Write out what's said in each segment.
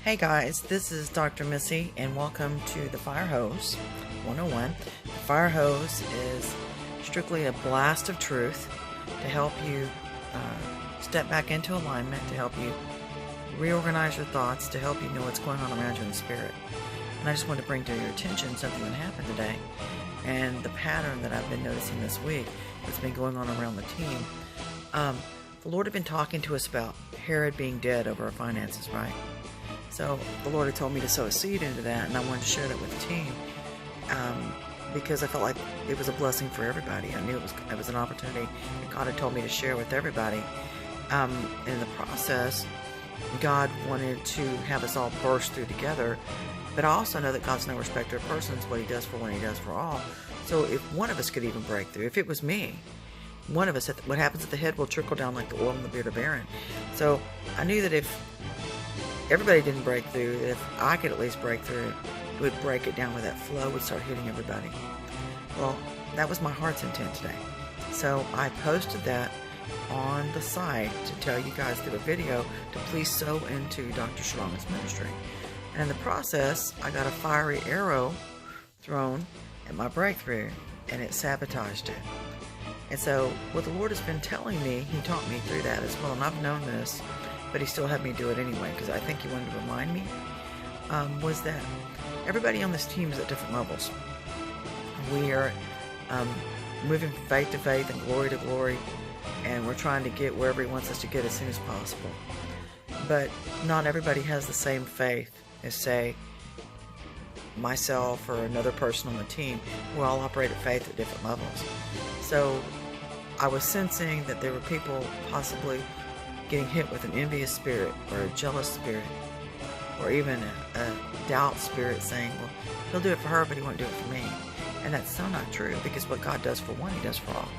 Hey guys, this is Dr. Missy and welcome to the Firehose 101. The Firehose is strictly a blast of truth to help you step back into alignment, to help you reorganize your thoughts, to help you know what's going on around you in the spirit. And I just want to bring to your attention something that happened today and the pattern that I've been noticing this week that's been going on around the team. The Lord had been talking to us about Herod being dead over our finances, right? So the Lord had told me to sow a seed into that, and I wanted to share that with the team because I felt like it was a blessing for everybody. I knew it was an opportunity that God had told me to share with everybody. In the process, God wanted to have us all burst through together, but I also know that God's no respecter of persons. What He does for one, He does for all. So if one of us could even break through, if it was me, one of us, what happens at the head will trickle down like the oil in the beard of Aaron. So I knew that if everybody didn't break through, if I could at least break through, it would break it down where that flow would start hitting everybody. Well, that was my heart's intent today. So I posted that on the site to tell you guys through a video to please sow into Dr. Sharama's ministry. And in the process, I got a fiery arrow thrown at my breakthrough, and it sabotaged it. And so what the Lord has been telling me, He taught me through that as well, and I've known this, but He still had me do it anyway, because I think He wanted to remind me, was that everybody on this team is at different levels. We are moving from faith to faith and glory to glory, and we're trying to get wherever He wants us to get as soon as possible. But not everybody has the same faith as, say, myself or another person on the team. We all operate at faith at different levels. So I was sensing that there were people possibly getting hit with an envious spirit or a jealous spirit or even a doubt spirit saying, well, He'll do it for her, but He won't do it for me. And that's so not true, because what God does for one, He does for all.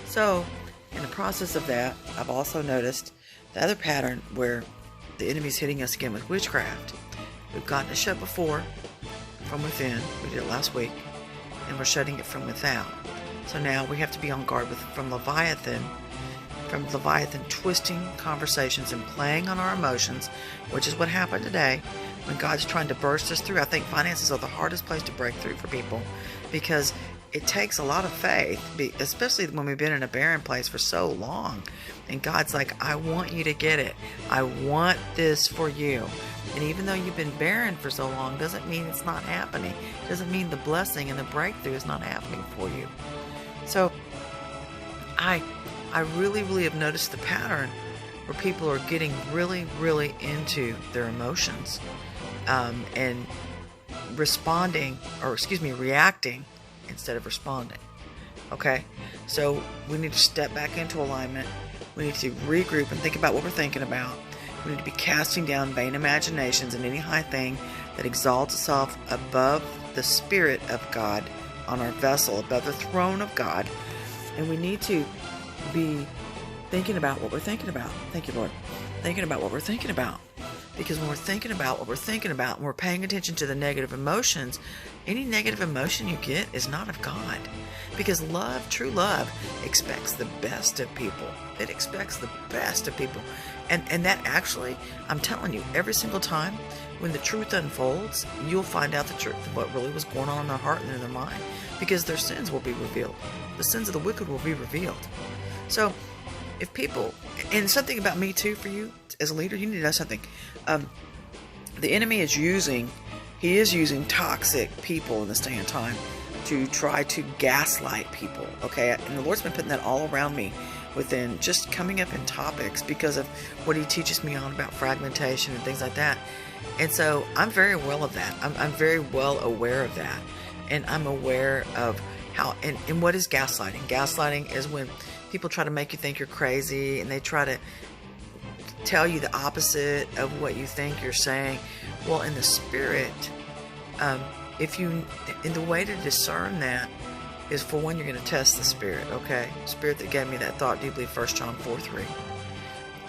So in the process of that, I've also noticed the other pattern where the enemy's hitting us again with witchcraft. We've gotten it shut before from within. We did it last week, and we're shutting it from without. So now we have to be on guard from Leviathan twisting conversations and playing on our emotions, which is what happened today when God's trying to burst us through. I think finances are the hardest place to break through for people, because it takes a lot of faith, especially when we've been in a barren place for so long. And God's like, I want you to get it. I want this for you. And even though you've been barren for so long, doesn't mean it's not happening. Doesn't mean the blessing and the breakthrough is not happening for you. So I really have noticed the pattern where people are getting really into their emotions and reacting instead of responding. Okay? So we need to step back into alignment. We need to regroup and think about what we're thinking about. We need to be casting down vain imaginations and any high thing that exalts itself above the Spirit of God on our vessel, above the throne of God. And we need to be thinking about what we're thinking about. Thank you, Lord. Thinking about what we're thinking about. Because when we're thinking about what we're thinking about and we're paying attention to the negative emotions, any negative emotion you get is not of God. Because love, true love, expects the best of people. It expects the best of people. And that actually, I'm telling you, every single time when the truth unfolds, you'll find out the truth of what really was going on in their heart and in their mind. Because their sins will be revealed. The sins of the wicked will be revealed. So, if people, and something about me too for you, as a leader, you need to know something. The enemy is using toxic people in this day and time to try to gaslight people, okay? And the Lord's been putting that all around me within just coming up in topics because of what He teaches me on about fragmentation and things like that. And so I'm very well of that. I'm very well aware of that. And I'm aware of how, and what is gaslighting? Gaslighting is when people try to make you think you're crazy, and they try to tell you the opposite of what you think you're saying. Well, in the spirit, the way to discern that is, for one, you're going to test the spirit, okay? Spirit that gave me that thought, do you believe 1 John 4:3?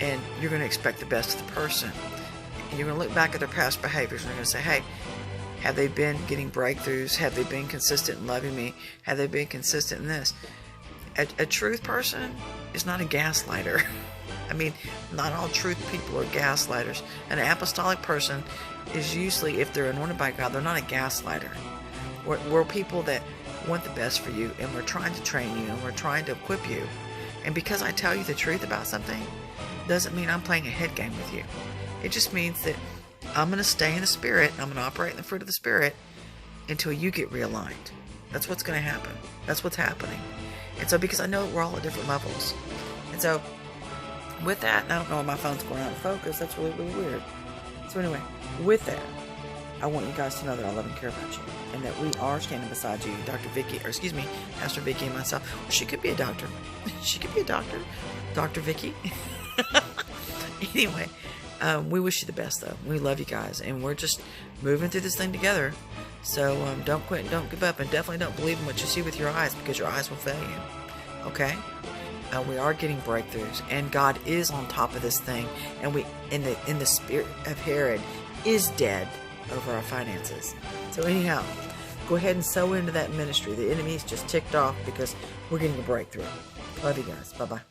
And you're going to expect the best of the person. And you're going to look back at their past behaviors, and you're going to say, hey, have they been getting breakthroughs? Have they been consistent in loving me? Have they been consistent in this? A truth person is not a gaslighter. I mean, not all truth people are gaslighters. An apostolic person is usually, if they're anointed by God, they're not a gaslighter. We're people that want the best for you, and we're trying to train you, and we're trying to equip you. And because I tell you the truth about something, doesn't mean I'm playing a head game with you. It just means that I'm going to stay in the Spirit, and I'm going to operate in the fruit of the Spirit until you get realigned. That's what's going to happen. That's what's happening. And so, because I know we're all at different levels. And so, with that, and I don't know why my phone's going out of focus. That's really, really weird. So anyway, with that, I want you guys to know that I love and care about you, and that we are standing beside you, Pastor Vicky and myself. Well, she could be a doctor. She could be a doctor. Dr. Vicky. Anyway, we wish you the best, though. We love you guys, and we're just moving through this thing together. So don't quit and don't give up, and definitely don't believe in what you see with your eyes, because your eyes will fail you. Okay? We are getting breakthroughs, and God is on top of this thing, and we in the spirit of Herod is dead over our finances. So anyhow, go ahead and sow into that ministry. The enemy's just ticked off because we're getting a breakthrough. Love you guys. Bye-bye.